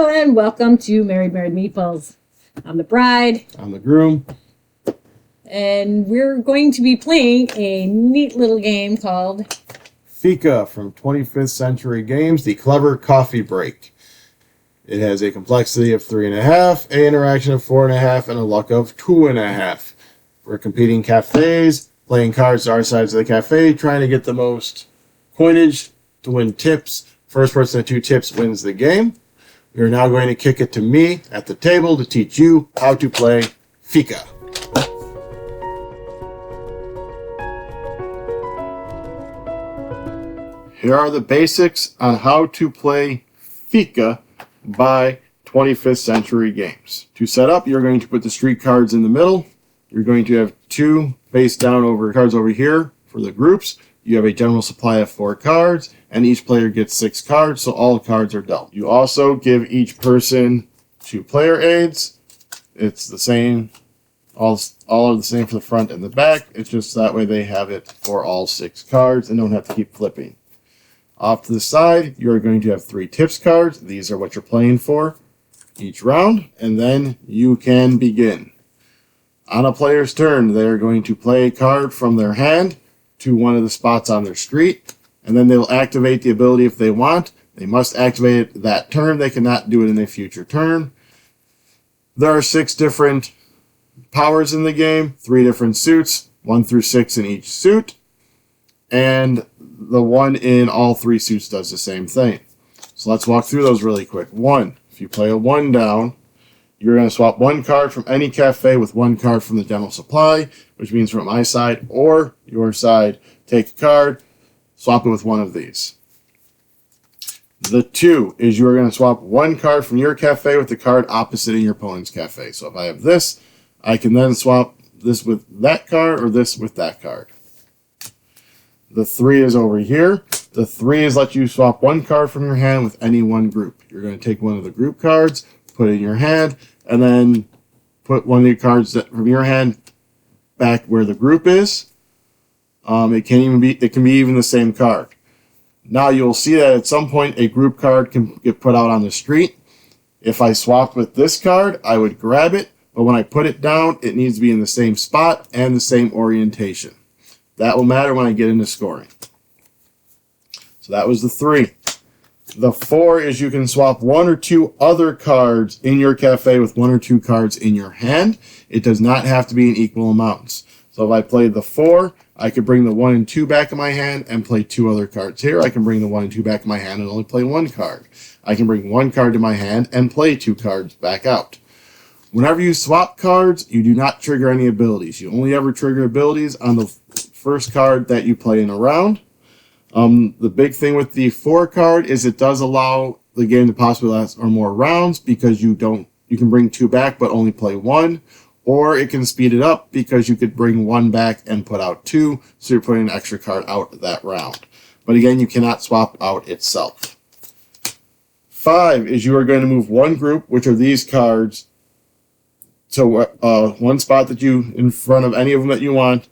Hello and welcome to Married Meeples. I'm the bride. I'm the groom. And we're going to be playing a neat little game called Fika from 25th Century Games, the Clever Coffee Break. It has a complexity of 3.5, an interaction of 4.5, and a luck of 2.5. We're competing cafes, playing cards to our sides of the cafe, trying to get the most coinage to win tips. First person to 2 tips wins the game. We are now going to kick it to me at the table to teach you how to play Fika. Here are the basics on how to play Fika by 25th Century Games. To set up, you're going to put the street cards in the middle. You're going to have 2 face down over cards over here for the groups. You have a general supply of 4 cards, and each player gets 6 cards, so all cards are dealt. You also give each person 2 player aids. It's the same, all are the same for the front and the back. It's just that way they have it for all 6 cards and don't have to keep flipping. Off to the side, you're going to have 3 tips cards. These are what you're playing for each round, and then you can begin. On a player's turn, they're going to play a card from their hand to one of the spots on their street, and then they'll activate the ability if they want. They must activate it that turn. They cannot do it in a future turn. There are 6 different powers in the game, 3 different suits, 1 through 6 in each suit, and the one in all 3 suits does the same thing. So let's walk through those really quick. 1, if you play a 1 down, you're going to swap 1 card from any cafe with 1 card from the general supply, which means from my side or your side, take a card, swap it with one of these. The 2 is you're going to swap 1 card from your cafe with the card opposite in your opponent's cafe. So if I have this, I can then swap this with that card or this with that card. The 3 is over here. The 3 is let you swap 1 card from your hand with any one group. You're going to take one of the group cards, put it in your hand, and then put one of your cards from your hand back where the group is. It can be even the same card. Now you'll see that at some point a group card can get put out on the street. If I swapped with this card, I would grab it, but when I put it down, it needs to be in the same spot and the same orientation. That will matter when I get into scoring. So that was the 3. The 4 is you can swap 1 or 2 other cards in your cafe with 1 or 2 cards in your hand. It does not have to be in equal amounts. So if I played the 4, I could bring the 1 and 2 back in my hand and play 2 other cards here. I can bring the 1 and 2 back in my hand and only play 1 card. I can bring 1 card to my hand and play 2 cards back out. Whenever you swap cards, you do not trigger any abilities. You only ever trigger abilities on the first card that you play in a round. The big thing with the 4 card is it does allow the game to possibly last or more rounds because you can bring 2 back but only play 1, or it can speed it up because you could bring 1 back and put out 2, so you're putting an extra card out that round. But again, you cannot swap out itself. 5 is you are going to move 1 group, which are these cards, to one spot that you in front of any of them that you want.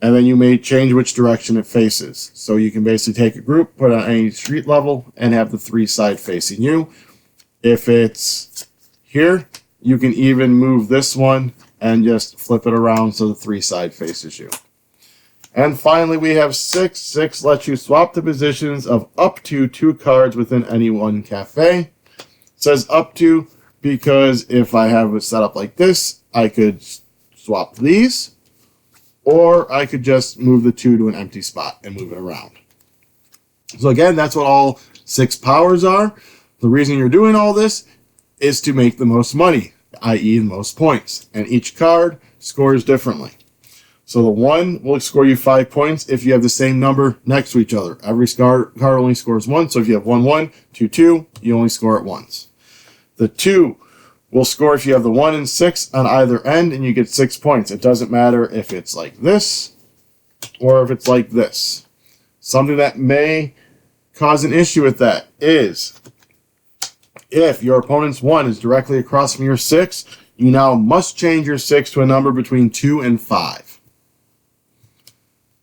And then you may change which direction it faces. So you can basically take a group, put it on any street level, and have the 3 side facing you. If it's here, you can even move this one and just flip it around so the 3 side faces you. And finally, we have 6. 6 lets you swap the positions of up to 2 cards within any one cafe. It says up to because if I have it set up like this, I could swap these. Or I could just move the 2 to an empty spot and move it around. So again, that's what all 6 powers are. The reason you're doing all this is to make the most money, i.e. the most points. And each card scores differently. So the 1 will score you 5 points if you have the same number next to each other. Every card only scores 1. So if you have 1, 1, 2, 2, you only score it once. The 2 will score if you have the 1 and 6 on either end, and you get 6 points. It doesn't matter if it's like this or if it's like this. Something that may cause an issue with that is if your opponent's 1 is directly across from your 6, you now must change your 6 to a number between 2 and 5.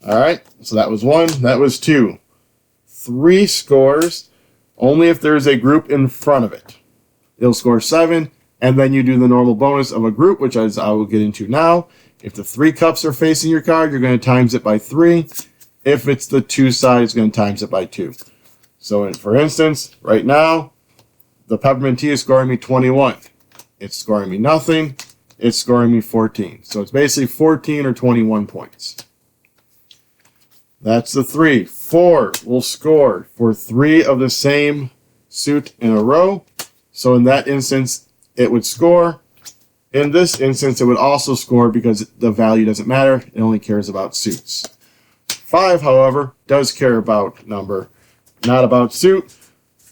All right, so that was 1, that was 2. 3 scores only if there's a group in front of it. it'll score 7. And then you do the normal bonus of a group, which I will get into now. If the 3 cups are facing your card, you're going to times it by 3. If it's the 2 side, it's going to times it by 2. So, for instance, right now, the peppermint tea is scoring me 21. It's scoring me nothing. It's scoring me 14. So it's basically 14 or 21 points. That's the 3. 4 will score for 3 of the same suit in a row. So in that instance, it would score. In this instance, it would also score because the value doesn't matter. It only cares about suits. 5, however, does care about number, not about suit.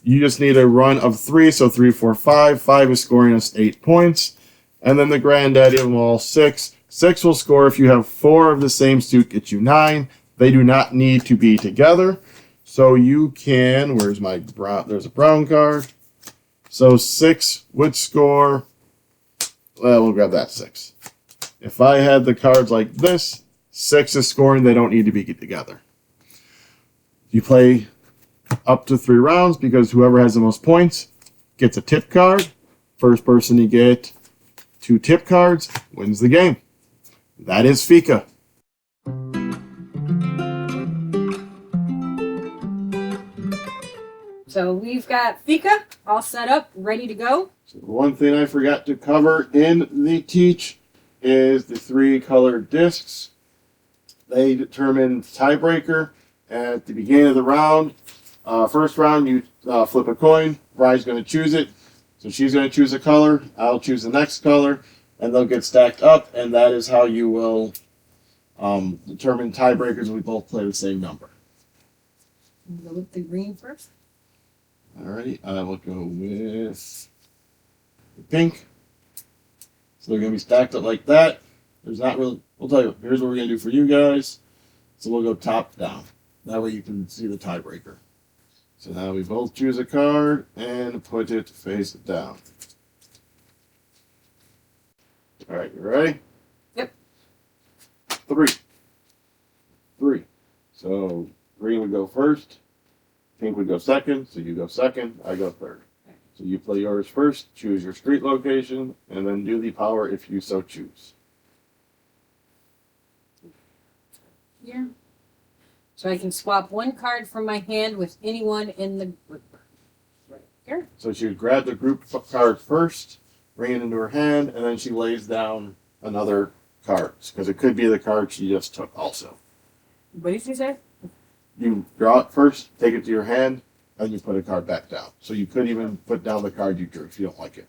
You just need a run of 3, so 3, 4, 5. 5 is scoring us 8 points. And then the granddaddy of them all, 6. 6 will score if you have 4 of the same suit, get you 9. They do not need to be together. So you can, where's my brown, there's a brown card. So 6 would score, well, we'll grab that 6. If I had the cards like this, 6 is scoring, they don't need to be together. You play up to 3 rounds because whoever has the most points gets a tip card. First person to get 2 tip cards wins the game. That is Fika. So we've got Fika all set up, ready to go. So one thing I forgot to cover in the teach is the 3 colored discs. They determine tiebreaker at the beginning of the round. First round, you flip a coin. Bride's going to choose it. So she's going to choose a color. I'll choose the next color. And they'll get stacked up. And that is how you will determine tiebreakers when we both play the same number. Go with the green first. Alrighty, I will go with the pink. So they're going to be stacked up like that. There's not really, we'll tell you, here's what we're going to do for you guys. So we'll go top down. That way you can see the tiebreaker. So now we both choose a card and put it face down. Alright, you ready? Yep. 3. 3. So green would go first. Pink would go second, so you go second, I go third. So you play yours first, choose your street location, and then do the power if you so choose. Yeah. So I can swap 1 card from my hand with anyone in the group. Right here. So she would grab the group card first, bring it into her hand, and then she lays down another card. Because it could be the card she just took also. What did you say? You draw it first, take it to your hand, and you put a card back down. So you could even put down the card you drew if you don't like it.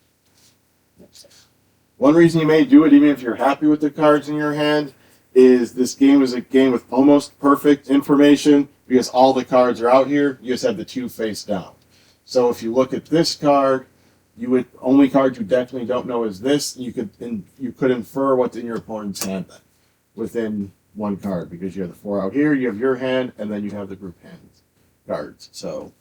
One reason you may do it, even if you're happy with the cards in your hand, is this game is a game with almost perfect information because all the cards are out here. You just have the 2 face down. So if you look at this card, you would only card you definitely don't know is this. You could infer what's in your opponent's hand then, within 1 card, because you have the 4 out here, you have your hand, and then you have the group hands cards. So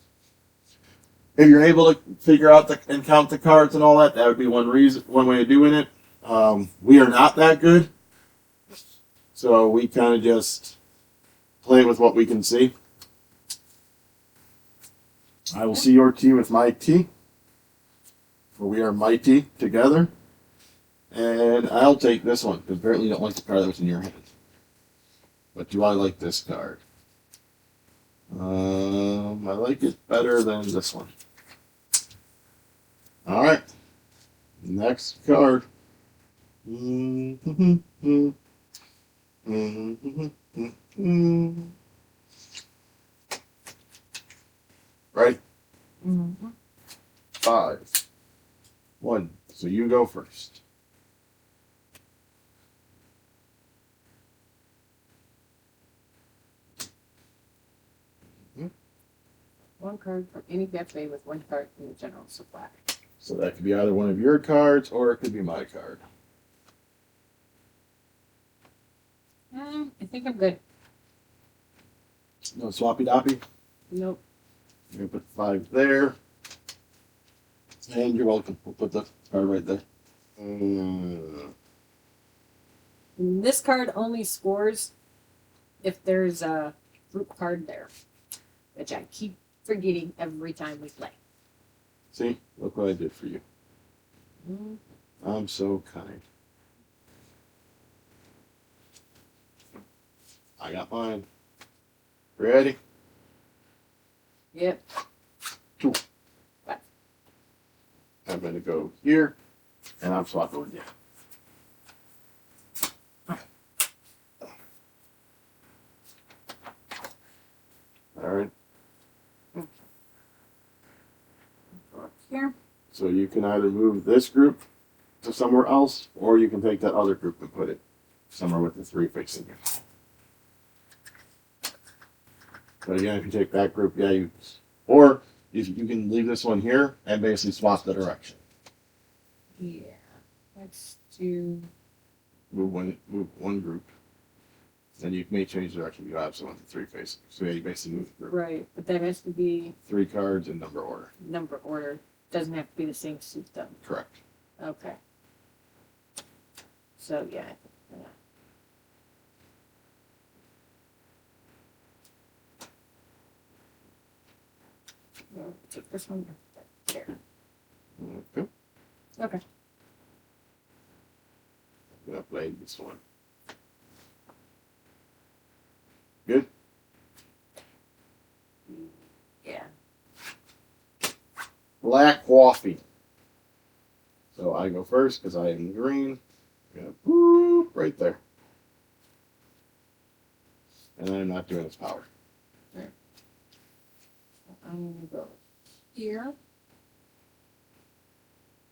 if you're able to figure out and count the cards and all that, that would be one way of doing it. We are not that good, so we kind of just play with what we can see. I will see your tea with my tea, for we are mighty together. And I'll take this one, because apparently you don't like the card that was in your hand. But do I like this card? I like it better than this one. Alright. Next card. Right? 5. 1. So you go first. One card from any cafe with 1 card from the general supply. So that could be either one of your cards or it could be my card. I think I'm good. No swappy doppy? Nope. You're going to put 5 there. And you're welcome. We'll put the card right there. This card only scores if there's a group card there, which I keep forgetting every time we play. See? Look what I did for you. I'm so kind. I got mine. Ready? Yep. I'm going to go here, and I'm swapping with you. All right. Here. So you can either move this group to somewhere else, or you can take that other group and put it somewhere with the three facing you. But again, if you take that group, yeah, or if you can leave this one here and basically swap the direction. Yeah. Let's do. Move one group. Then you may change direction. You have someone with the three facing. So yeah, you basically move the group. Right, but that has to be 3 cards in number order. number order. Doesn't have to be the same suit though. Correct. Okay. So yeah. We'll take this one there. Okay. Okay. I'm gonna play this one. Good. Yeah. Black coffee. So I go first because I am green. I'm gonna boop right there. And I'm not doing this power. I'm gonna go here.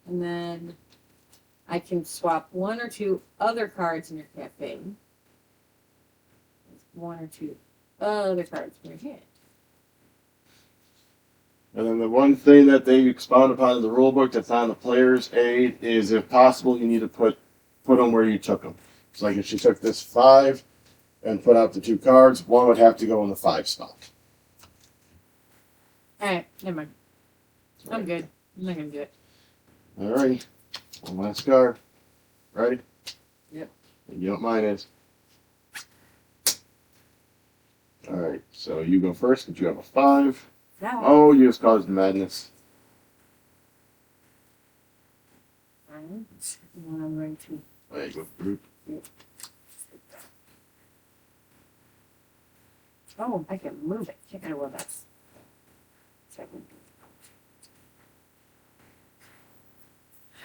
And then I can swap 1 or 2 other cards in your cafe. With 1 or 2 other cards in your hand. And then the one thing that they expound upon in the rule book that's on the player's aid is, if possible, you need to put them where you took them. So like if she took this 5 and put out the 2 cards, one would have to go in the 5 spot. Alright, never mind. I'm good. I'm not gonna do it. Alrighty. One last card. Ready? Yep. And you know what mine is. Alright, so you go first because you have a 5. Yeah. Oh, you just caused madness. Alright. And I'm going to. There you go. Group. Oh, I can move it. Can't. Well, that's. Second.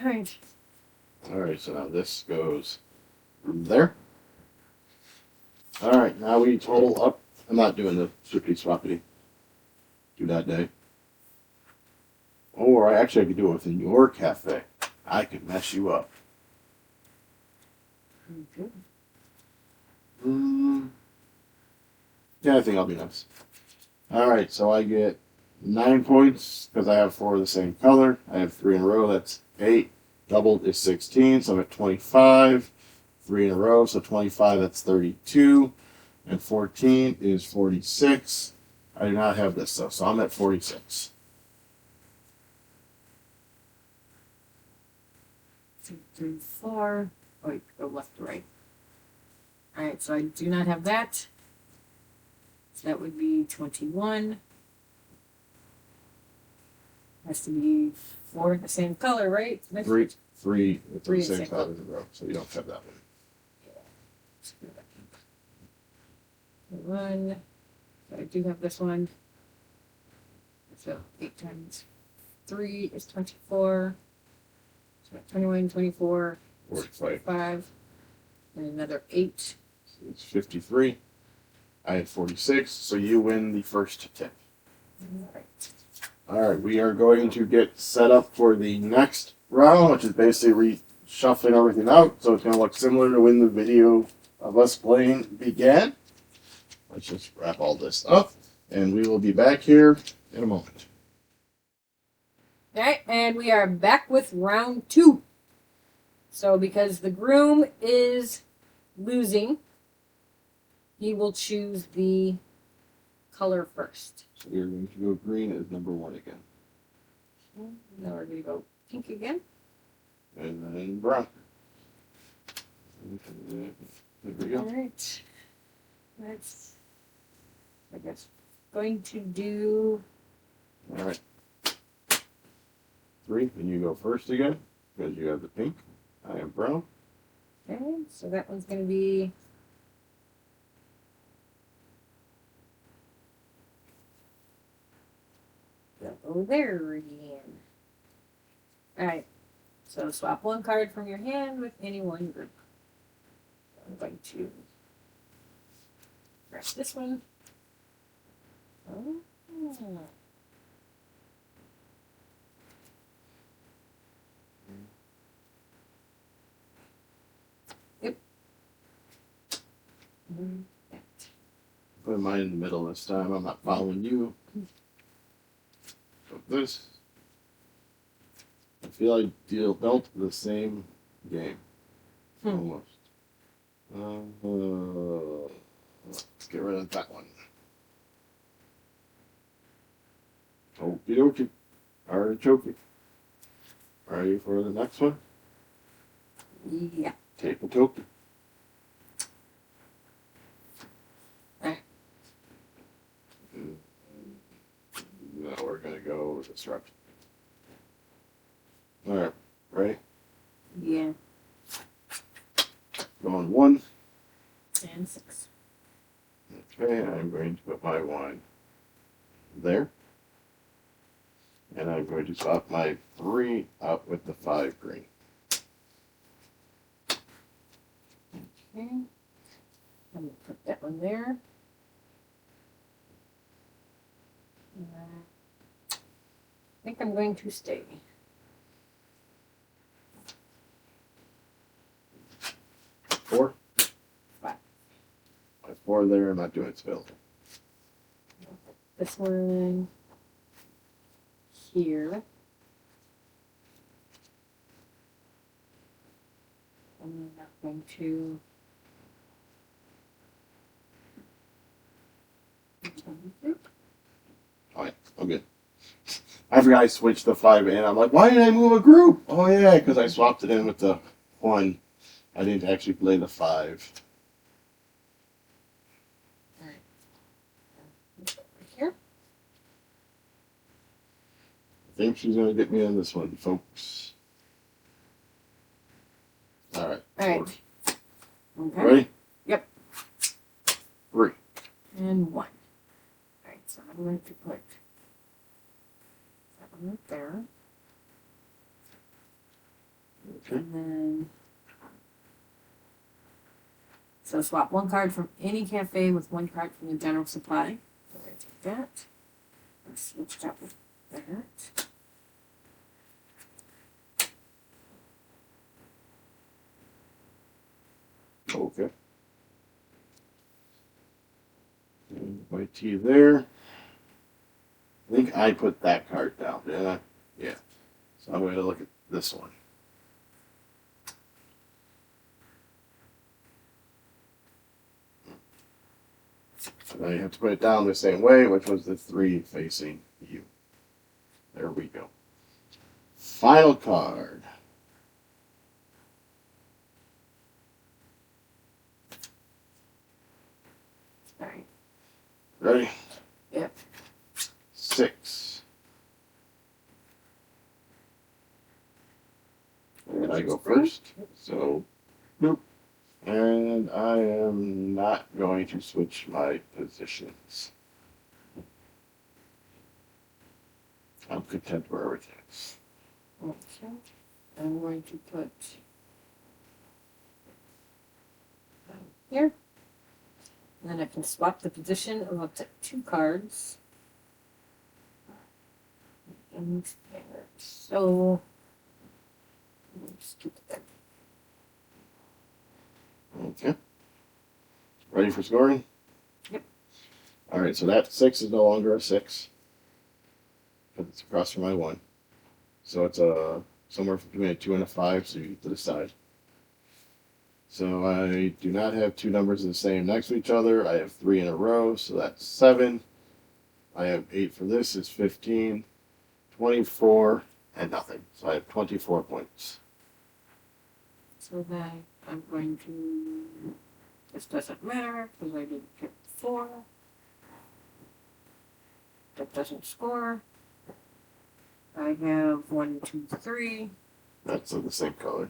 Alright. Alright, so now this goes there. Alright, now we total up. I'm not doing the swippity swappity. Do that day. Or I could do it within your cafe. I could mess you up. Okay. Yeah, I think I'll be nice. Alright, so I get 9 points because I have 4 of the same color. I have 3 in a row, that's 8. Doubled is 16, so I'm at 25. 3 in a row, so 25, that's 32. And 14 is 46. I do not have this though, so I'm at 46. 2, 3, 4. Oh, wait, go left to right. Alright, so I do not have that. So that would be 21. Has to be 4 the same color, right? Next 3 with Three the same color in a row, so you don't have that one. One. So I do have this one. So 8 times 3 is 24. So 21, 24, 45. And another 8. So it's 53. I had 46, so you win the first tip. Alright. Alright, we are going to get set up for the next round, which is basically reshuffling everything out, so it's going to look similar to when the video of us playing began. Let's just wrap all this up, and we will be back here in a moment. Alright, and we are back with round 2. So because the groom is losing, he will choose the color first. So we are going to go green as number 1 again. Now we're going to go pink again. And then brown. There we go. Alright. Let's, I guess, going to do. Alright. 3, and you go first again. Because you have the pink. I have brown. Okay, so that one's gonna be go there again. Alright, so swap one card from your hand with any one group. I'm going to grab this one. Oh. Yep. Put mine in the middle this time. I'm not following you. So this. I feel like dealt the same game. Almost. Let's get rid of that one. Okie dokie. Artichoke. Ready for the next one? Yeah. Take a token. Alright. Now we're gonna go with disruption. Alright, ready? Yeah. Going 1. And 6. Okay, I'm going to put my wine there. And I'm going to swap my 3 out with the 5 green. Okay. I'm gonna put that one there. I think I'm going to stay. 4. 5. My 4 there, I'm not doing spill. This one here. I'm not going to. Oh yeah, I'm good. I forgot I switched the 5 in. I'm like, why did I move a group? Oh yeah, because I swapped it in with the 1. I didn't actually play the 5. Alright. Right here. I think she's going to get me on this one, folks. Alright. Alright. Okay. Ready? Yep. 3. And 1. Alright, so I'm going to put that one right there. Okay. And then. So swap one card from any cafe with one card from the general supply. So I'm going to take that. And switch that with that. Okay. And my tea there. I think I put that card down, didn't I? Yeah. So I'm going to look at this one. So now you have to put it down the same way, which was the 3 facing you. There we go. Final card. Alright. Ready? Yep. 6. And I go first. So, nope. And I am not going to switch my positions. I'm content where everything is. Okay. I'm going to put here. And then I can swap the position of up to 2 cards. And there. So let me just keep it there. Okay. Ready for scoring? Yep. Alright, so that 6 is no longer a 6. Because it's across from my 1. So it's somewhere between a 2 and a 5, so you get to the side. So I do not have 2 numbers the same next to each other. I have 3 in a row, so that's 7. I have 8 for this, is 15, 24, and nothing. So I have 24 points. So then I'm going to. This doesn't matter because I didn't pick 4. That doesn't score. I have 1, 2, 3. That's the same color.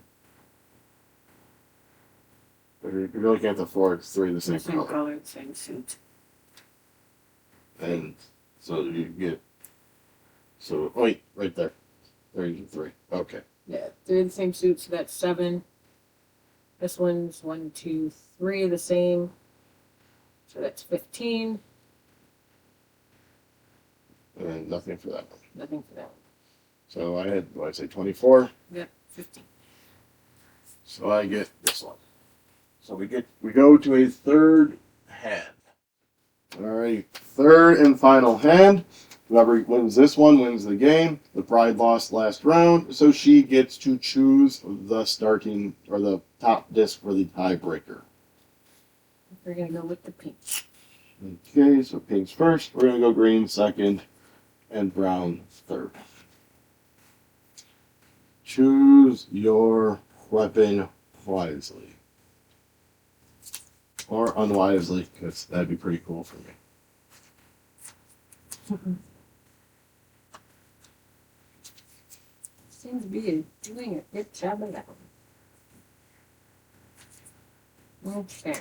If you're looking at the four, it's three of the same color. Color, same suit. And so you get. So wait, right there. There's your three. Okay. Yeah, three of the same suit, so that's 7. This one's 1, 2, 3 of the same. So that's 15. And nothing for that one. Nothing for that one. So I had, what I say, 24. Yep, 15. So I get this one. So we go to a third hand. All right, third and final hand. Whoever wins this one wins the game. The bride lost last round, so she gets to choose the starting or the top disc for the tiebreaker. We're gonna go with the pink. Okay, so pink's first. We're gonna go green second, and brown third. Choose your weapon wisely. Or unwisely, because that'd be pretty cool for me. Seems to be doing a good job of that one. Okay.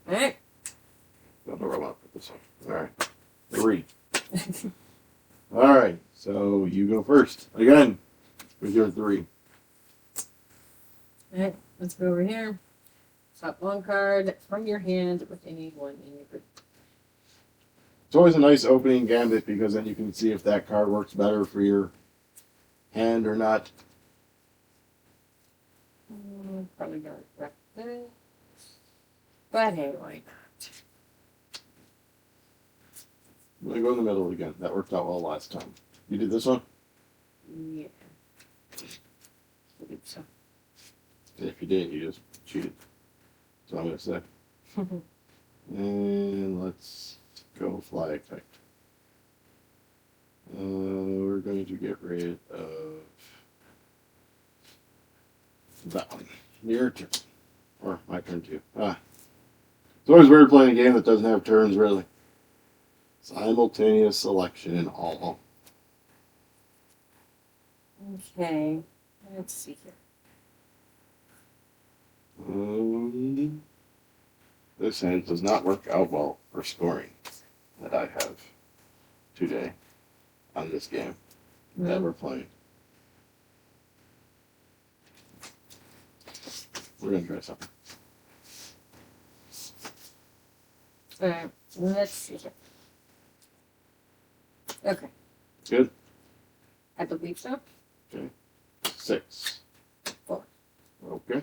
Alright. Don't know where I want to put this one. Alright. 3. Alright, so you go first. Again, with your 3. Alright, let's go over here. Swap one card from your hand with any one in your group. It's always a nice opening gambit because then you can see if that card works better for your hand or not. Probably gonna regret this. But hey, why not? I'm going to go in the middle again. That worked out well last time. You did this one? Yeah. I believe so. If you didn't, you just cheated. That's what I'm going to say. And let's go fly effect. We're going to get rid of that one. Your turn. Or my turn too. It's always weird playing a game that doesn't have turns, really. Simultaneous selection in all. Okay. Let's see here. This hand does not work out well for scoring that I have today on this game that we're playing. We're going to try something. Alright, let's see here. Okay. Good? I believe so. 6. 4. Okay.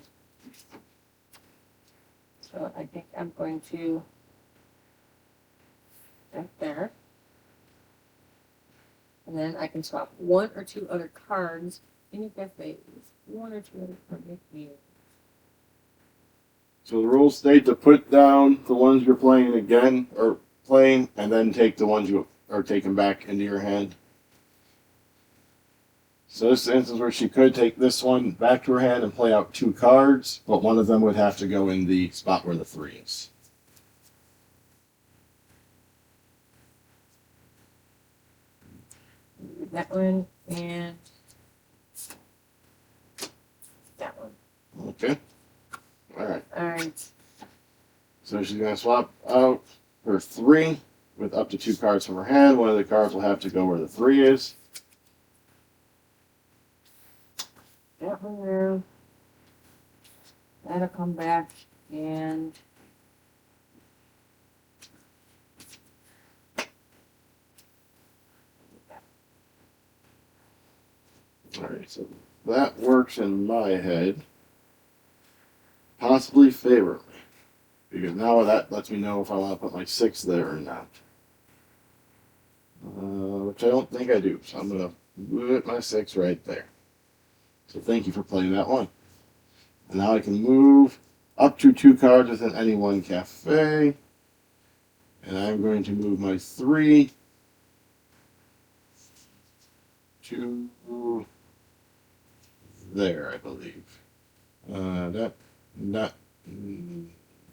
So I think I'm going to right there. And then I can swap 1 or 2 other cards in your cafe with 1 or 2 other cards here. So the rules state to put down the ones you're playing again, or playing, and then take the ones you are taking back into your hand. So this is the instance where she could take this one back to her hand and play out 2 cards, but one of them would have to go in the spot where the 3 is. That one and that one. Okay. Alright. Alright. So she's going to swap out her 3 with up to 2 cards from her hand. One of the cards will have to go where the 3 is. That one there. That'll come back and Alright, so that works in my head. Possibly favorably. Because now that lets me know if I want to put my 6 there or not. Which I don't think I do. So I'm going to put my 6 right there. So thank you for playing that one. And now I can move up to 2 cards within any one cafe. And I'm going to move my 3 to there, I believe.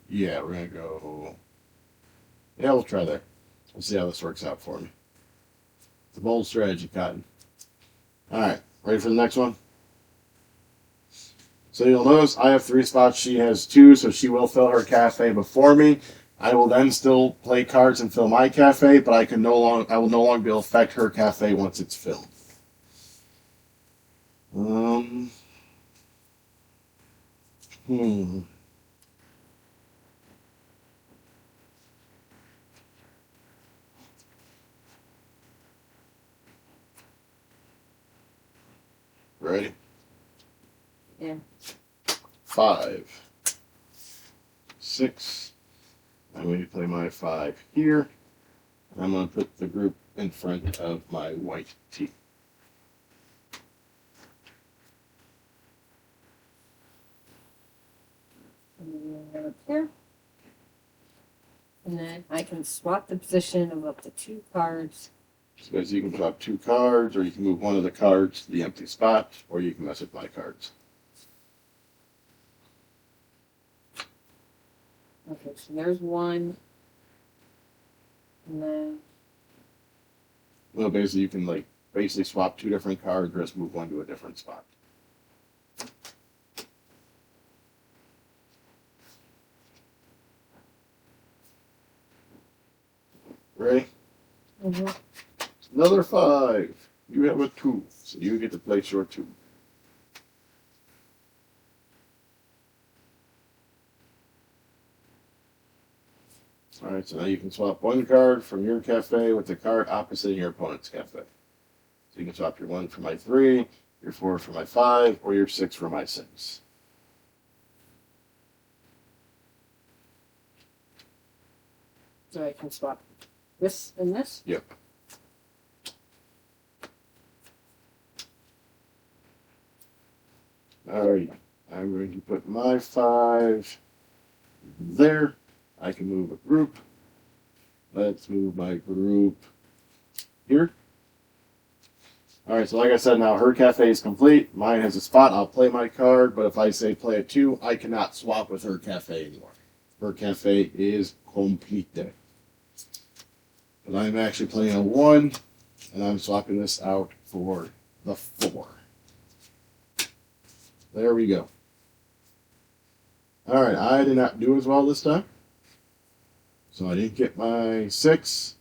Yeah, we're going to go. Yeah, we'll try there. We'll see how this works out for me. It's a bold strategy, Cotton. Alright, ready for the next one? So you'll notice I have 3 spots, she has 2, so she will fill her cafe before me. I will then still play cards and fill my cafe, but I will no longer be able to affect her cafe once it's filled. Ready? Yeah. 5, 6. I'm going to play my 5 here. I'm going to put the group in front of my white T. Up here. And then I can swap the position of up to 2 cards. So you can drop 2 cards, or you can move one of the cards to the empty spot, or you can mess with my cards. Okay, so there's 1. And then Well, basically, you can basically swap 2 different cards, or just move one to a different spot. Ready? Mm-hmm. Another 5. You have a 2, so you get to place your 2. Alright, so now you can swap 1 card from your cafe with the card opposite your opponent's cafe. So you can swap your 1 for my 3, your 4 for my 5, or your 6 for my 6. So I can swap this and this? Yep. Alright, I'm going to put my 5 there. I can move a group. Let's move my group here. Alright, so like I said, now her cafe is complete. Mine has a spot. I'll play my card, but if I say play a 2, I cannot swap with her cafe anymore. Her cafe is complete. But I'm actually playing a 1, and I'm swapping this out for the 4. There we go. Alright, I did not do as well this time. So I didn't get my 6.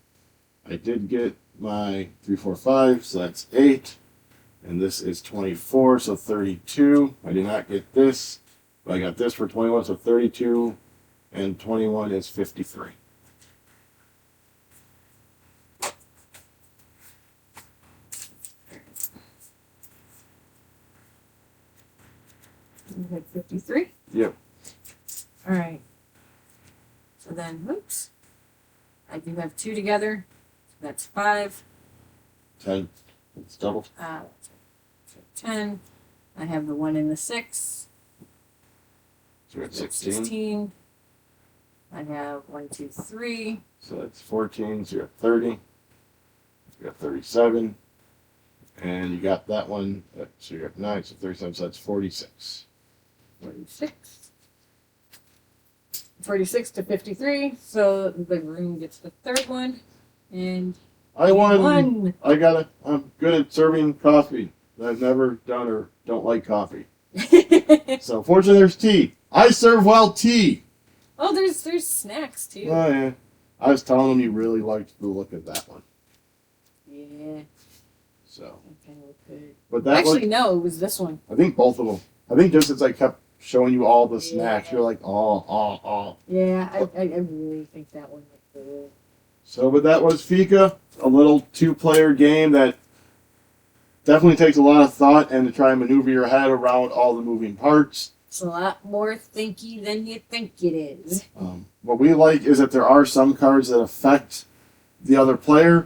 I did get my 3, 4, 5, so that's 8. And this is 24, so 32. I did not get this, but I got this for 21, so 32. And 21 is 53. You had 53? Yep. Alright. So then, oops. I do have 2 together. So that's 5. 10. It's doubled. So 10. I have the 1 and the 6. So you're at So that's 16. I have 1, 2, 3. So that's 14. So you're at 30. You're at 37. And you got that one. So you're at 9. So 37. So that's 46. 46. 46 to 53. So the room gets the 3rd one. And I won. 1. I'm good at serving coffee. I've never done or don't like coffee. So fortunately there's tea. I serve wild tea. Oh, there's snacks too. Oh yeah. I was telling them you really liked the look of that one. Yeah. So. That kind of looked good. But that Actually, no, it was this one. I think both of them. I think just as I kept showing you all the snacks, you're like, oh. Yeah, I really think that one looked good. So, but that was Fika, a little 2-player game that definitely takes a lot of thought and to try and maneuver your head around all the moving parts. It's a lot more thinky than you think it is. What we like is that there are some cards that affect the other player,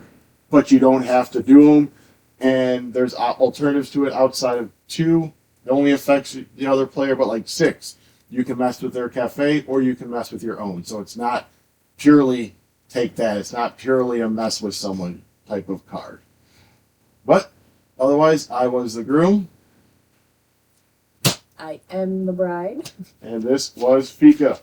but you don't have to do them. And there's alternatives to it outside of 2. It only affects the other player, but like 6. You can mess with their cafe or you can mess with your own. So it's not purely take that. It's not purely a mess with someone type of card. But otherwise, I was the groom. I am the bride. And this was Fika.